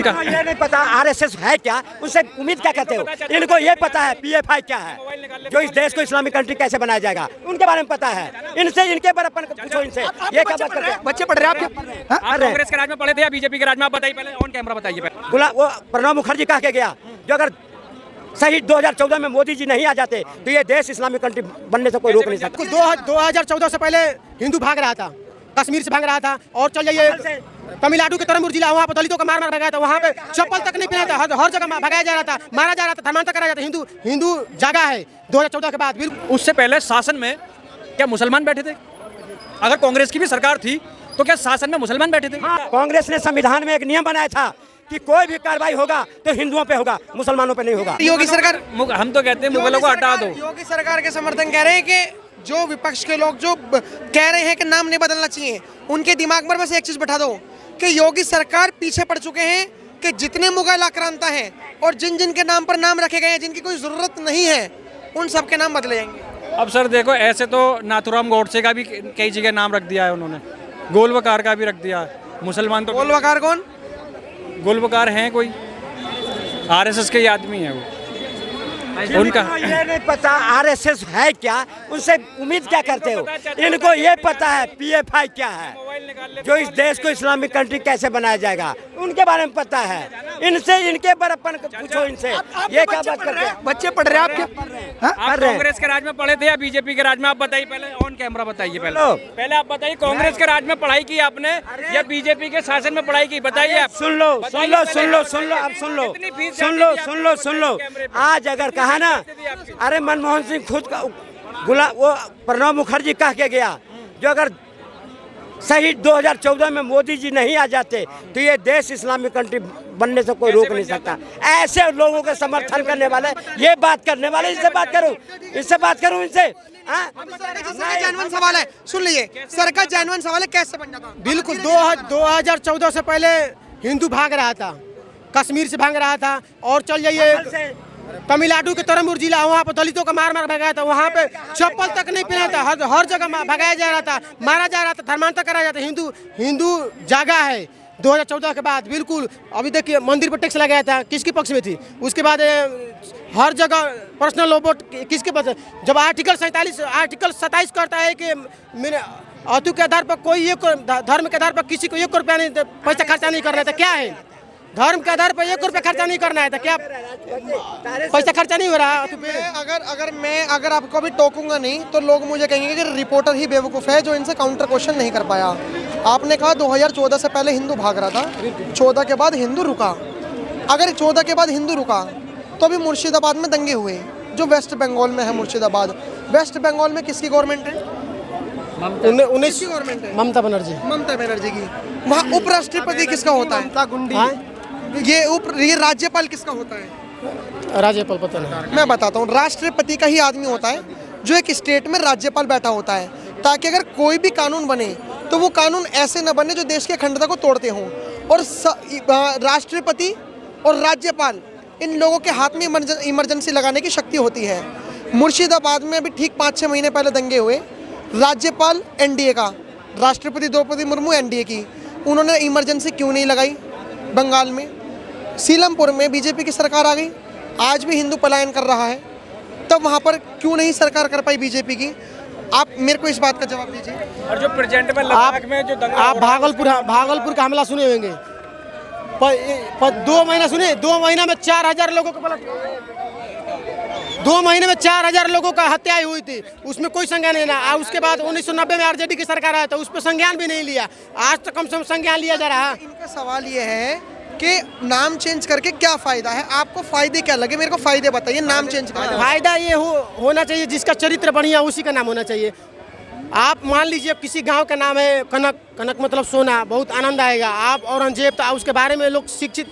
ये नहीं पता आरएसएस है क्या, उनसे उम्मीद क्या करते हो? इनको ये पता है पीएफआई क्या है, जो इस देश को इस्लामिक कंट्री कैसे बनाया जाएगा उनके बारे में पता है। इनसे इनके पर अपन पूछो, इनसे ये क्या बात करते हैं? बच्चे पढ़ रहे हैं आपके? आप कांग्रेस के राज में पढ़े थे या बीजेपी के राज में? आप बताइए पहले, ऑन कैमरा बताइए पहले। वो प्रणब मुखर्जी कह के गया, जो अगर सही 2014 में मोदी जी नहीं आ जाते तो ये देश इस्लामिक कंट्री बनने से कोई रोक नहीं सकता। 2014 से पहले हिंदू भाग रहा था, कश्मीर से भाग रहा था, और चल जाइए तमिलनाडु के तरमपुर जिला, वहाँ पर दलितों का मार भगाया था, वहाँ पे चप्पल तक नहीं पहना था, हर जगह भगाया जा रहा था, मारा जा रहा था, धर्मांतर कराया जाता। हिंदू जागा है 2014 के बाद। बिल्कुल उससे पहले शासन में क्या मुसलमान बैठे थे? अगर कांग्रेस की भी सरकार थी तो क्या शासन में मुसलमान बैठे थे? कांग्रेस ने संविधान में एक नियम बनाया था कि कोई भी कार्रवाई होगा तो हिंदुओं पे होगा, मुसलमानों पे नहीं होगा। योगी सरकार, हम तो कहते हैं मुगलों को हटा दो। योगी सरकार के समर्थन कह रहे हैं कि जो विपक्ष के लोग जो कह रहे हैं कि नाम नहीं बदलना चाहिए, उनके दिमाग पर बस एक चीज बैठा दो कि योगी सरकार पीछे पड़ चुके हैं कि जितने मुगल आक्रांता हैं और जिन जिन के नाम पर नाम रखे गए हैं, जिनकी कोई जरूरत नहीं है, उन सब के नाम बदले जाएंगे। अब सर देखो, ऐसे तो नाथुराम गोडसे का भी कई जगह नाम रख दिया है उन्होंने, गोलवकार का भी रख दिया है। मुसलमान तो गोलवकार कौन? गोलवकार हैं कोई आरएसएस के ही आदमी है वो, उनका ये नहीं पता आरएसएस है क्या, उनसे उम्मीद क्या करते हो? इनको ये पता है पीएफआई क्या है, जो इस देश को इस्लामिक कंट्री कैसे बनाया जाएगा उनके बारे में पता है। इनसे इनके पर अपन पूछो, इनसे ये क्या बात करते हैं? बच्चे पढ़ रहे हैं आपके? आप कांग्रेस के राज में पढ़े थे या बीजेपी के राज में? आप बताइए पहले, ऑन कैमरा बताइए पहले आप बताइए, कांग्रेस के राज में पढ़ाई की आपने या बीजेपी के शासन में पढ़ाई की? बताइए आप। सुन लो अब सुन लो। आज अगर कहा ना, अरे मनमोहन सिंह खुद वो प्रणब मुखर्जी कह के गया, जो अगर सही 2014 में मोदी जी नहीं आ जाते तो ये देश इस्लामिक कंट्री बनने से कोई रोक नहीं सकता। ऐसे लोगों के समर्थन करने वाले, ये बात करने वाले, इससे बात करूं इनसे। जानवन सवाल है, सुन लीजिए, सर का जानवन सवाल है, कैसे बन जाता? बिल्कुल 2014 से पहले हिंदू भाग रहा था, कश्मीर से भाग रहा था, और चल जाइए तमिलनाडु के तरमपुर जिला, वहाँ पर दलितों का मार भगाया था, वहाँ पे चप्पल तक नहीं पहना था, हर जगह भगाया जा रहा था, मारा जा रहा था, धर्मांतर कराया जाता। हिंदू जागा है 2014 के बाद। बिल्कुल अभी देखिए, मंदिर पर टैक्स लगाया था, किसके पक्ष में थी? उसके बाद हर जगह पर्सनल रोबोट किसके पक्ष? जब आर्टिकल 27 कहता है कि अतु के आधार पर कोई एक धर्म के आधार पर किसी को 1 रुपया नहीं, पैसा खर्चा नहीं करना है, तो क्या है? धर्म के आधार पर 1 रुपया खर्चा नहीं करना है, तो क्या पैसा खर्चा नहीं हो रहा? अगर आपको भी टोकूंगा नहीं तो लोग मुझे कहेंगे कि रिपोर्टर ही बेवकूफ़ है जो इनसे काउंटर क्वेश्चन नहीं कर पाया। आपने कहा 2014 से पहले हिंदू भाग रहा था, 14 के बाद हिंदू रुका। अगर 14 के बाद हिंदू रुका तो अभी मुर्शिदाबाद में दंगे हुए, जो वेस्ट बंगाल में है मुर्शिदाबाद। वेस्ट बंगाल में किसकी गवर्नमेंट है? गवर्नमेंट है ममता बनर्जी की। वहाँ उपराष्ट्रपति किसका होता है? ये राज्यपाल किसका होता है? राज्यपाल पता नहीं, मैं बताता हूँ। राष्ट्रपति का ही आदमी होता है जो एक स्टेट में राज्यपाल बैठा होता है, ताकि अगर कोई भी कानून बने तो वो कानून ऐसे न बने जो देश की अखंडता को तोड़ते हों। और राष्ट्रपति और राज्यपाल, इन लोगों के हाथ में इमरजेंसी लगाने की शक्ति होती है। मुर्शिदाबाद में अभी ठीक 5-6 महीने पहले दंगे हुए, राज्यपाल एनडीए का, राष्ट्रपति द्रौपदी मुर्मू एनडीए की, उन्होंने इमरजेंसी क्यों नहीं लगाई? बंगाल में सीलमपुर में बीजेपी की सरकार आ गई, आज भी हिंदू पलायन कर रहा है, तब वहाँ पर क्यों नहीं सरकार कर पाई बीजेपी की? आप मेरे को इस बात का जवाब दीजिए। और जो प्रेजेंट में लद्दाख में जो दंगा, आप भागलपुर का हमला सुने होंगे, 2 महीना सुने, 2 महीना में 4000 लोगों को 2 महीने में 4000 लोगों का हत्या हुई थी, उसमें कोई संज्ञान नहीं ना। उसके बाद 1990 में आरजेडी की सरकार आया था, उस पर संज्ञान भी नहीं लिया। आज तक कम से कम संज्ञान लिया जा रहा है। इनका सवाल ये है कि नाम चेंज करके क्या फायदा है? आपको फायदे क्या लगे? मेरे को फायदे बताइए नाम चेंज करके। फायदा ये होना चाहिए, जिसका चरित्र बढ़िया उसी का नाम होना चाहिए। आप मान लीजिए किसी गांव का नाम है कनक मतलब सोना, बहुत आनंद आएगा। आप औरंगजेब, तो उसके बारे में लोग शिक्षित,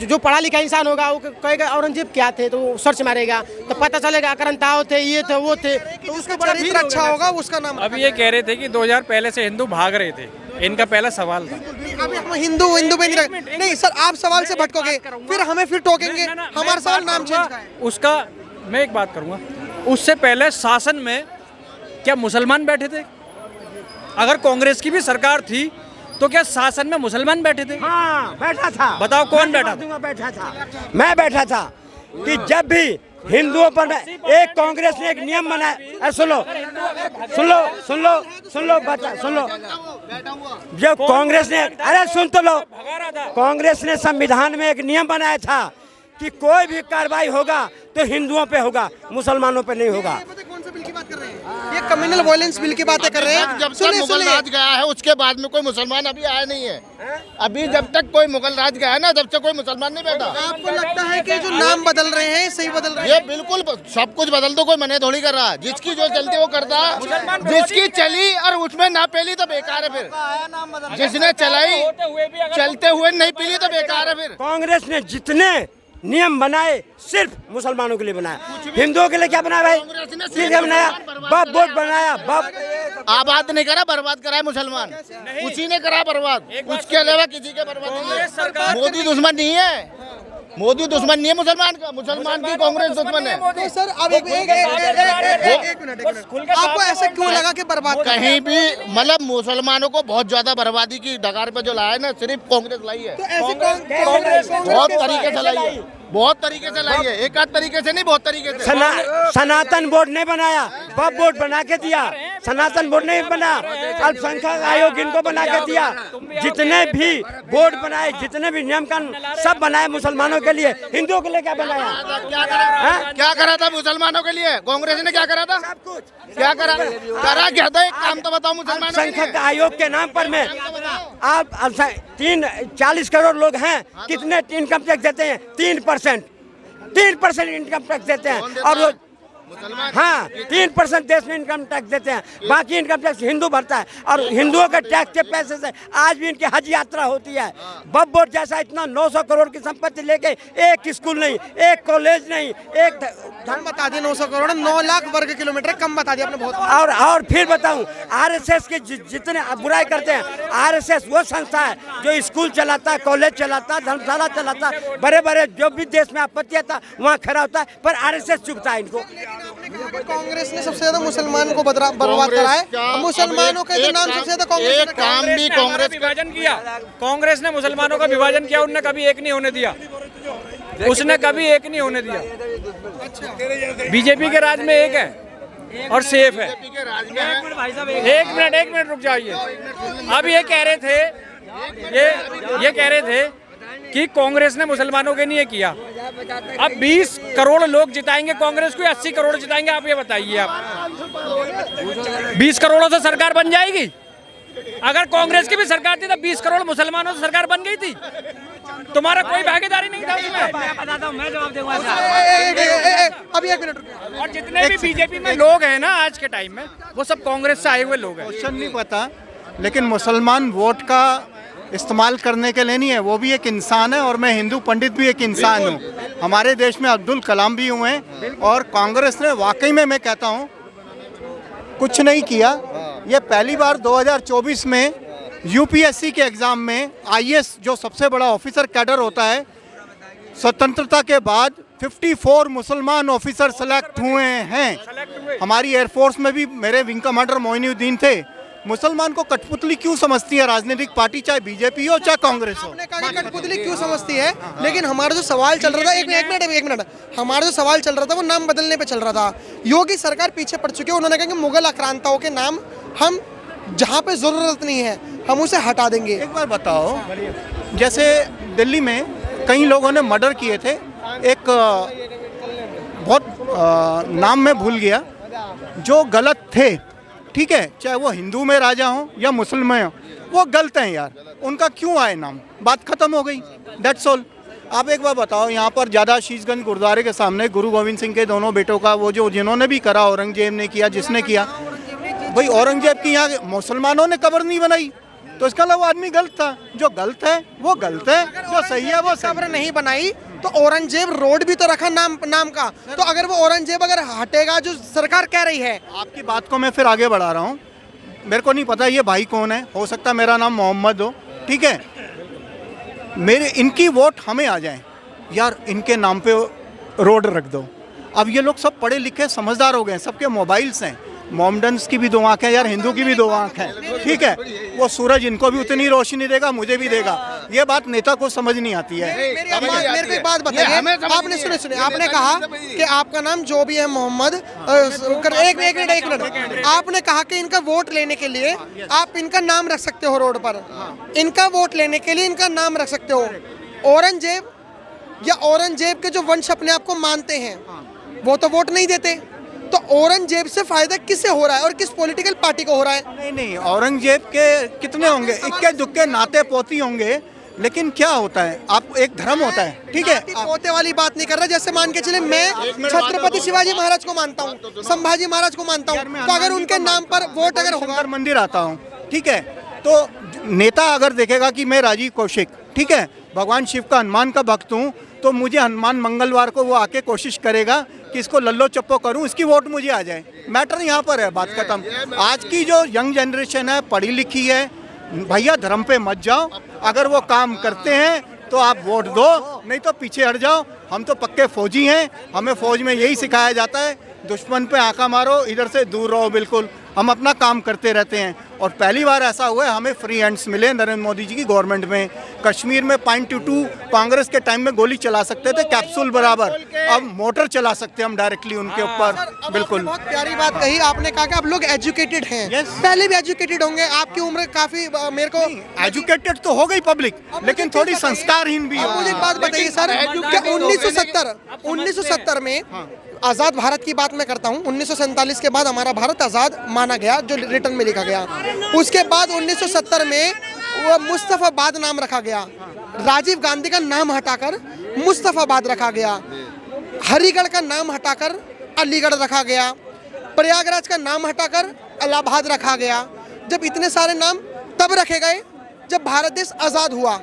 जो पढ़ा लिखा इंसान होगा वो कहेगा औरंगजेब क्या थे, तो वो सर्च मारेगा तो पता चलेगा आक्रांताओं थे, ये थे, वो थे, तो उसका चरित्र अच्छा होगा, उसका नाम। अभी ये कह रहे थे कि 2000 पहले से हिंदू भाग रहे थे, इनका पहला सवाल था। अभी हम हिंदू पे नहीं सर, आप सवाल से भटकोगे, फिर हमें फिर टोकेंगे। हमारा सवाल नाम चेंज का है। उसका मैं एक बात करूँगा, उससे पहले शासन में क्या मुसलमान बैठे थे? अगर कांग्रेस की भी सरकार थी तो क्या शासन में मुसलमान बैठे थे? हाँ बैठा था। बताओ कौन बैठा था? बैठा था, मैं बैठा था कि जब भी हिंदुओं पर एक कांग्रेस ने एक नियम बनाया, सुन लो सुन लो सुन लो सुन लो बच्चा सुन लो, जब कांग्रेस ने, अरे सुन तो लो, कांग्रेस ने संविधान में एक नियम बनाया था कि कोई भी कार्रवाई होगा तो हिंदुओं पे होगा, मुसलमानों पे नहीं होगा। कौन सा बिल की बात कर रहे हैं? ये कम्युनल वायलेंस बिल की बातें कर रहे हैं। जब तक मुगल राज गया है उसके बाद में कोई मुसलमान अभी आया नहीं है। अभी जब तक कोई मुगल राज गया है ना, जब तक कोई मुसलमान नहीं बैठा। आपको लगता है कि जो नाम बदल रहे हैं सही बदल रहे हैं? ये बिल्कुल सब कुछ बदल दो, कोई मने थोड़ी कर रहा है। जिसकी जो चलती वो करता, जिसकी चली और उसमें ना पेली तो बेकार है। फिर जिसने चलाई चलते हुए नहीं पीली तो बेकार है। फिर कांग्रेस ने जितने नियम बनाए सिर्फ मुसलमानों के लिए बनाया, हिंदुओं के लिए क्या बनाया भाई? क्या बनाया? बाप वोट बनाया, बाप आबाद नहीं करा, बर्बाद करा है मुसलमान, उसी ने करा बर्बाद, उसके अलावा किसी के बर्बाद नहीं है। मोदी दुश्मन नहीं है, मोदी दुश्मन नहीं है मुसलमान का, मुसलमान की कांग्रेस दुश्मन है। तो सर अब एक मिनट, आपको ऐसे क्यों लगा कि बर्बाद? कहीं भी मतलब मुसलमानों को बहुत ज्यादा बर्बादी की डगार पे जो लाया है ना, सिर्फ कांग्रेस लाई है। बहुत तरीके से लाई है, बहुत तरीके से लाई है, एक आध तरीके से नहीं, बहुत तरीके से। सनातन बोर्ड नहीं बनाया, वक्फ बोर्ड बना के दिया। सनातन बोर्ड नहीं बना, अल्पसंख्यक आयोग इनको बना के दिया। जितने भी बोर्ड बनाए, जितने भी नियम कानून सब बनाए मुसलमानों के लिए, हिंदुओं के लिए क्या बनाया? क्या करा था मुसलमानों के लिए? कांग्रेस ने क्या करा था? क्या करा क्या था? एक काम तो बताओ मुसलमानों के लिए। अल्पसंख्यक आयोग के नाम पर में आप 40 करोड़ लोग हैं, कितने इनकम टैक्स देते हैं? 3% इनकम टैक्स देते हैं। और वो हाँ 3% देश में इनकम टैक्स देते हैं, बाकी इनकम टैक्स हिंदू भरता है। और हिंदुओं के टैक्स के पैसे से आज भी इनकी हज यात्रा होती है। वक्फ बोर्ड जैसा इतना 900 करोड़ की संपत्ति लेके एक स्कूल नहीं, एक कॉलेज नहीं, एक धर्म बता दिए 900 करोड़, 9 लाख वर्ग किलोमीटर कम बता दिया आपने बहुत। और फिर बताऊं, आरएसएस के जितने बुराई करते हैं, आरएसएस वो संस्था है जो स्कूल चलाता है, कॉलेज चलाता है, धर्मशाला चलाता है, बड़े बड़े जो भी देश में आपत्ति आता है वहाँ खड़ा होता है, पर आरएसएस चुपता है इनको। कांग्रेस ने सबसे ज्यादा मुसलमान को बर्बाद करा है, मुसलमानों के जो नाम सबसे ज्यादा कांग्रेस काम भी कांग्रेस विभाजन किया। कांग्रेस ने मुसलमानों का विभाजन किया, उनने कभी एक नहीं होने दिया, उसने कभी एक नहीं होने दिया। बीजेपी के राज में एक है और सेफ है। एक मिनट रुक जाइए। अब ये कह रहे थे, ये कह रहे थे कि कांग्रेस ने मुसलमानों के लिए किया। अब 20 करोड़ लोग जिताएंगे कांग्रेस को, 80 करोड़ जिताएंगे? आप ये बताइए। आप 20 करोड़ों से सरकार बन जाएगी? अगर कांग्रेस की भी सरकार थी तो 20 करोड़ मुसलमानों से सरकार बन गई थी। तुम्हारा कोई भागीदारी नहीं था उसमें। मैं बताता हूँ, मैं जवाब दूंगा। अभी एक मिनट। और जितने भी बीजेपी में लोग हैं ना आज के टाइम में, वो सब कांग्रेस से आए हुए लोग हैं। क्वेश्चन नहीं पता, लेकिन मुसलमान वोट का इस्तेमाल करने के लिए नहीं है, वो भी एक इंसान है और मैं हिंदू पंडित भी एक इंसान हूँ। हमारे देश में अब्दुल कलाम भी हुए हैं और कांग्रेस ने वाकई में मैं कहता हूँ कुछ नहीं किया। ये पहली बार 2024 में यूपीएससी के एग्ज़ाम में आईएएस जो सबसे बड़ा ऑफिसर कैडर होता है, स्वतंत्रता के बाद 54 मुसलमान ऑफिसर सेलेक्ट हुए हैं। हमारी एयरफोर्स में भी मेरे विंग कमांडर मोइनुद्दीन थे। मुसलमान को कठपुतली क्यों समझती है राजनीतिक पार्टी, चाहे बीजेपी हो चाहे कांग्रेस हो? आपने कहा कि कठपुतली क्यों समझती है, लेकिन हमारा जो सवाल चल रहा था, एक मिनट, हमारा जो सवाल चल रहा था वो नाम बदलने पे चल रहा था। योगी सरकार पीछे पड़ चुकी है, उन्होंने कहा कि मुगल आक्रांताओं के नाम हम जहाँ पे जरूरत नहीं है हम उसे हटा देंगे। एक बार बताओ, जैसे दिल्ली में कई लोगों ने मर्डर किए थे, एक बहुत नाम मैं भूल गया, जो गलत थे, ठीक है, चाहे वो हिंदू में राजा हो या मुस्लिम में हो, वो गलत हैं यार, उनका क्यों आए नाम? बात खत्म हो गई, दैट्स ऑल। आप एक बार बताओ, यहाँ पर ज़्यादा शीशगंज गुरुद्वारे के सामने गुरु गोविंद सिंह के दोनों बेटों का वो जो जिन्होंने भी करा, औरंगजेब ने किया, जिसने किया, भाई औरंगजेब की यहाँ मुसलमानों ने कब्र नहीं बनाई, तो इसका मतलब वो आदमी गलत था। जो गलत है वो गलत है, जो सही है वो कब्र नहीं बनाई तो औरंगजेब रोड भी तो रखा नाम का, तो अगर वो औरंगजेब अगर हटेगा जो सरकार कह रही है। आपकी बात को मैं फिर आगे बढ़ा रहा हूँ। मेरे को नहीं पता ये भाई कौन है, हो सकता है मेरा नाम मोहम्मद हो, ठीक है, मेरे इनकी वोट हमें आ जाए यार, इनके नाम पे रोड रख दो। अब ये लोग सब पढ़े लिखे समझदार हो गए, सबके मोबाइल्स हैं, मोमडन्स की भी दो आँख है यार, हिंदू की भी दो आँख है, ठीक है। वो सूरज इनको भी उतनी रोशनी देगा, मुझे भी देगा। ये बात नेता को समझ नहीं आती है। मेरे को एक बात बताइए, आपने सुने आपने कहा कि आपका नाम जो भी है मोहम्मद, एक मिनट, आपने कहा कि इनका वोट लेने के लिए आप इनका नाम रख सकते हो रोड पर, इनका वोट लेने के लिए इनका नाम रख सकते हो। औरंगजेब या औरंगजेब के जो वंश अपने आप को मानते हैं वो तो वोट नहीं देते, तो औरंगजेब से फायदा किसे हो रहा है और किस पॉलिटिकल पार्टी को हो रहा है? नहीं, औरंगजेब के कितने होंगे, इक्के दुक्के नाते पोती होंगे, लेकिन क्या होता है, आप एक धर्म होता है, ठीक है। पोते वाली बात नहीं कर रहा। जैसे मान के चले मैं छत्रपति शिवाजी महाराज को मानता हूँ, संभाजी महाराज को मानता हूँ, तो अगर उनके नाम पर वोट अगर होगा, मंदिर आता हूँ, ठीक है, तो नेता अगर देखेगा कि मैं राजीव कौशिक, ठीक है, भगवान शिव का, हनुमान का भक्त हूँ, तो मुझे हनुमान मंगलवार को वो आके कोशिश करेगा कि इसको लल्लो चप्पो करूं, इसकी वोट मुझे आ जाए। मैटर यहाँ पर है, बात खत्म। आज की जो यंग जनरेशन है, पढ़ी लिखी है, भैया धर्म पे मत जाओ, अगर वो काम करते हैं तो आप वोट दो, नहीं तो पीछे हट जाओ। हम तो पक्के फौजी हैं, हमें फौज में यही सिखाया जाता है, दुश्मन पे आंखा मारो, इधर से दूर रहो, बिल्कुल। हम अपना काम करते रहते हैं और पहली बार ऐसा हुआ है हमें फ्री हैंड्स मिले नरेंद्र मोदी जी की गवर्नमेंट में। कश्मीर में .22 कांग्रेस के टाइम में गोली चला सकते थे कैप्सूल बराबर, अब मोटर चला सकते हैं हम डायरेक्टली उनके ऊपर, बिल्कुल। बहुत प्यारी बात कही आपने, कहा कि आप लोग एजुकेटेड हैं, पहले भी एजुकेटेड होंगे, आपकी उम्र काफी, मेरे को एजुकेटेड तो हो गई पब्लिक, लेकिन थोड़ी संस्कारहीन भी हो। मुझे एक बात बताइए सर, कि 1970 में आज़ाद भारत की बात मैं करता हूँ, 1947 के बाद हमारा भारत आज़ाद माना गया, जो रिटर्न में लिखा गया। उसके बाद 1970 में वो मुस्तफाबाद नाम रखा गया, राजीव गांधी का नाम हटाकर मुस्तफाबाद रखा गया, हरिगढ़ का नाम हटाकर अलीगढ़ रखा गया, प्रयागराज का नाम हटाकर इलाहाबाद रखा गया। जब इतने सारे नाम तब रखे गए जब भारत देश आज़ाद हुआ।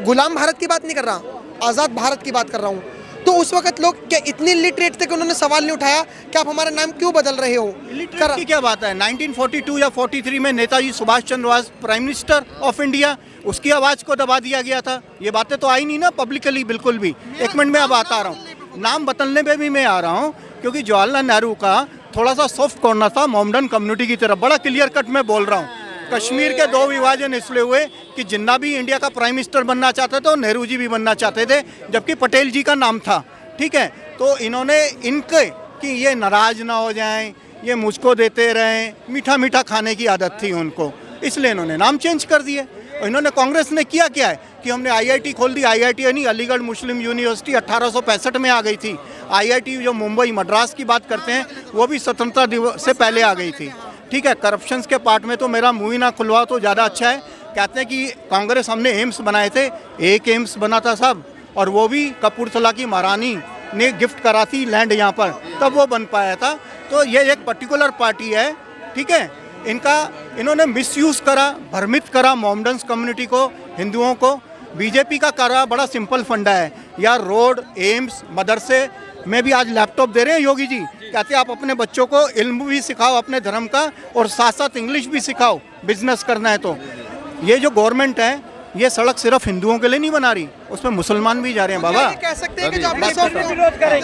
गुलाम भारत की बात नहीं कर रहा, आज़ाद भारत की बात कर रहा हूँ। तो उस वक्त लोग क्या इतने लिटरेट थे कि उन्होंने सवाल नहीं उठाया कि आप हमारा नाम क्यों बदल रहे हो? लिटरेट की क्या बात है, 1942 या 43 में Netaji Subhash Chandra Bose prime minister of India, उसकी आवाज़ को दबा दिया गया था। ये बातें तो आई नहीं ना पब्लिकली, बिल्कुल भी। एक मिनट में अब आता रहा हूँ, नाम बदलने पे भी मैं आ रहा हूँ, क्योंकि जवाहरलाल नेहरू का थोड़ा सा सॉफ्ट कॉर्नर था मोमडन कम्युनिटी की तरफ, बड़ा क्लियर कट में बोल रहा हूँ। कश्मीर के दो विभाजन इसलिए हुए कि जिन्ना भी इंडिया का प्राइम मिनिस्टर बनना चाहते थे और नेहरू जी भी बनना चाहते थे, जबकि पटेल जी का नाम था, ठीक है। तो इन्होंने इनके कि ये नाराज ना हो जाएं, ये मुझको देते रहें, मीठा मीठा खाने की आदत थी उनको, इसलिए इन्होंने नाम चेंज कर दिए। और इन्होंने, कांग्रेस ने किया क्या है कि हमने IIT खोल दी, IIT नहीं, अलीगढ़ मुस्लिम यूनिवर्सिटी 1865 में आ गई थी। IIT जो मुंबई मद्रास की बात करते हैं वो भी स्वतंत्रता दिवस से पहले आ गई थी, ठीक है। करप्शन के पार्ट में तो मेरा मुँह ही ना खुलवा तो ज़्यादा अच्छा है। कहते हैं कि कांग्रेस हमने एम्स बनाए थे, एक एम्स बना था साहब, और वो भी कपूरथला की महारानी ने गिफ्ट करा थी लैंड यहाँ पर, तब वो बन पाया था। तो ये एक पर्टिकुलर पार्टी है, ठीक है, इन्होंने मिसयूज़ करा, भ्रमित करा मोमडन्स कम्युनिटी को, हिंदुओं को। बीजेपी का कार्य बड़ा सिंपल फंडा है यार, रोड, एम्स, मदरसे में भी आज लैपटॉप दे रहे हैं योगी जी, कहते हैं आप अपने बच्चों को इल्म भी सिखाओ अपने धर्म का और साथ साथ इंग्लिश भी सिखाओ, बिजनेस करना है तो। ये जो गवर्नमेंट है ये सड़क सिर्फ हिंदुओं के लिए नहीं बना रही, उसमें मुसलमान भी जा रहे हैं बाबा। कह सकते हैं कि जो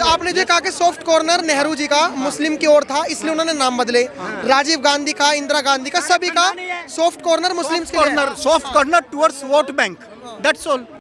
आपने जो कहा कि सॉफ्ट कॉर्नर नेहरू जी का मुस्लिम की ओर था, इसलिए उन्होंने नाम बदले। राजीव गांधी का, इंदिरा गांधी का, सभी का सॉफ्ट कॉर्नर मुस्लिम के लिए, soft corner towards vote bank, that's all.